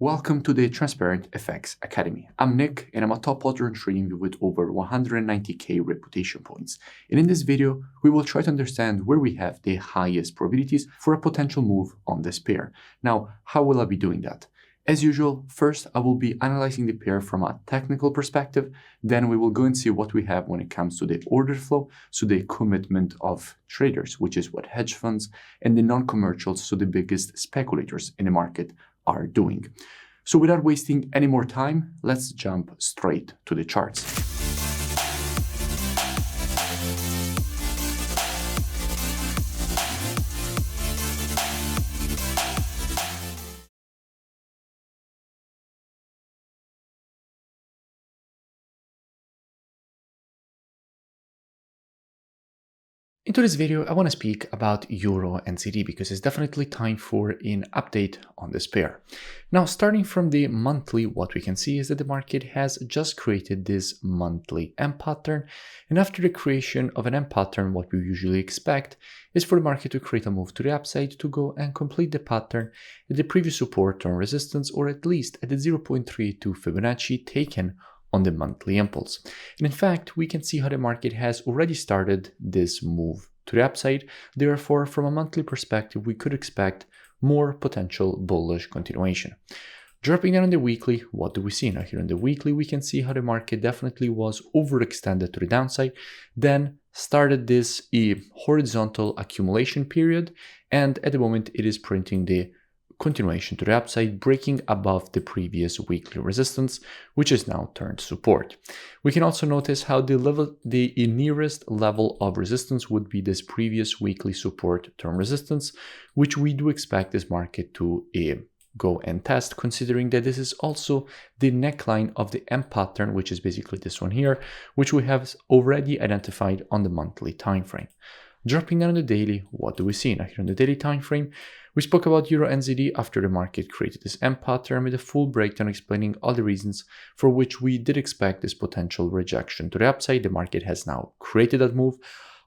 Welcome to the Transparent FX Academy. I'm Nick and I'm a top plotter in TradingView with over 190k reputation points. And in this video, we will try to understand where we have the highest probabilities for a potential move on this pair. Now, how will I be doing that? As usual, first I will be analyzing the pair from a technical perspective, then we will go and see what we have when it comes to the order flow, so the commitment of traders, which is what hedge funds and the non-commercials, so the biggest speculators in the market, are doing. So without wasting any more time, let's jump straight to the charts. In today's video, I want to speak about EURNZD because it's definitely time for an update on this pair. Now, starting from the monthly, what we can see is that the market has just created this monthly M pattern. And after the creation of an M pattern, what we usually expect is for the market to create a move to the upside to go and complete the pattern at the previous support or resistance, or at least at the 0.32 Fibonacci taken on the monthly impulse. And in fact, we can see how the market has already started this move to the upside. Therefore, from a monthly perspective, we could expect more potential bullish continuation. Dropping down on the weekly, what do we see? Now here on the weekly, we can see how the market definitely was overextended to the downside, then started this horizontal accumulation period, and at the moment it is printing the continuation to the upside, breaking above the previous weekly resistance, which is now turned support. We can also notice how the nearest level of resistance would be this previous weekly support term resistance, which we do expect this market to go and test, considering that this is also the neckline of the M pattern, which is basically this one here, which we have already identified on the monthly time frame. Dropping down on the daily, what do we see? Now here on the daily time frame, we spoke about EURNZD after the market created this M pattern with a full breakdown explaining all the reasons for which we did expect this potential rejection to the upside. The market has now created that move,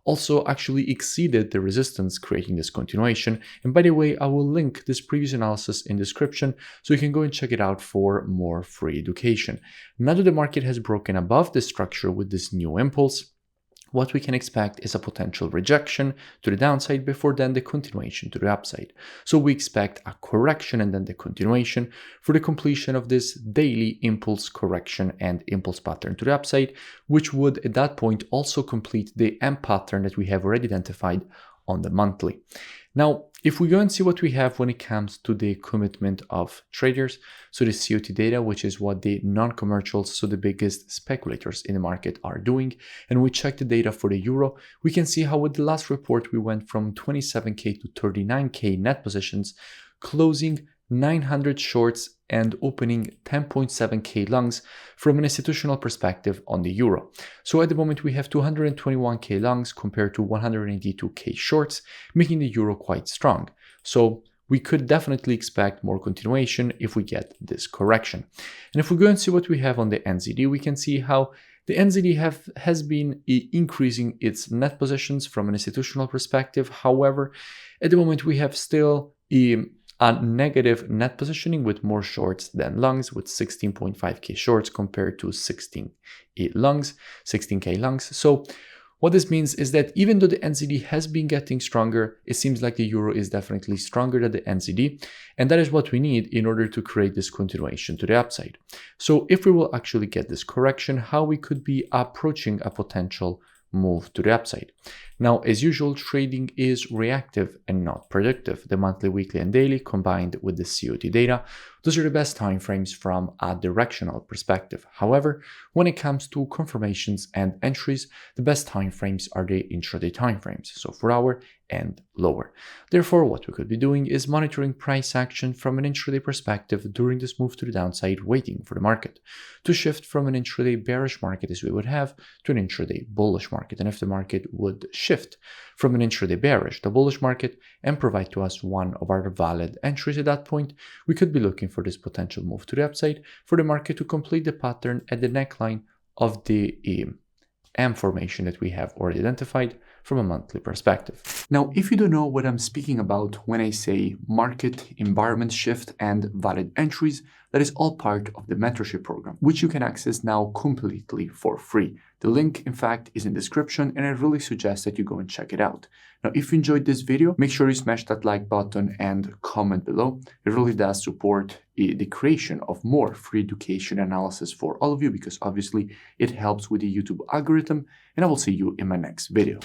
also actually exceeded the resistance, creating this continuation. And by the way, I will link this previous analysis in the description so you can go and check it out for more free education. Now that the market has broken above this structure with this new impulse, what we can expect is a potential rejection to the downside before then the continuation to the upside. So we expect a correction and then the continuation for the completion of this daily impulse correction and impulse pattern to the upside, which would at that point also complete the M pattern that we have already identified on the monthly. Now, if we go and see what we have when it comes to the commitment of traders, so the COT data, which is what the non-commercials, so the biggest speculators in the market are doing, and we check the data for the euro, we can see how with the last report we went from 27k to 39k net positions, closing 900 shorts and opening 10.7k longs from an institutional perspective on the euro. So at the moment we have 221k longs compared to 182k shorts, making the euro quite strong. So we could definitely expect more continuation if we get this correction. And if we go and see what we have on the NZD, we can see how the NZD has been increasing its net positions from an institutional perspective. However, at the moment we have still a negative net positioning with more shorts than longs, with 16.5k shorts compared to 16k longs. So what this means is that even though the NZD has been getting stronger, it seems like the euro is definitely stronger than the NZD, and that is what we need in order to create this continuation to the upside. So if we will actually get this correction, how we could be approaching a potential move to the upside. Now, as usual, trading is reactive and not predictive. The monthly, weekly, and daily combined with the COT data, those are the best time frames from a directional perspective. However, when it comes to confirmations and entries, the best time frames are the intraday time frames, so 4 hour and lower. Therefore, what we could be doing is monitoring price action from an intraday perspective during this move to the downside, waiting for the market to shift from an intraday bearish market as we would have to an intraday bullish market. And if the market would shift from an intraday bearish to bullish market and provide to us one of our valid entries at that point, we could be looking for this potential move to the upside for the market to complete the pattern at the neckline of the M formation that we have already identified from a monthly perspective. Now, if you don't know what I'm speaking about when I say market environment shift and valid entries, that is all part of the mentorship program, which you can access now completely for free. The link, in fact, is in the description, and I really suggest that you go and check it out. Now, if you enjoyed this video, make sure you smash that like button and comment below. It really does support the creation of more free education analysis for all of you, because obviously it helps with the YouTube algorithm, and I will see you in my next video.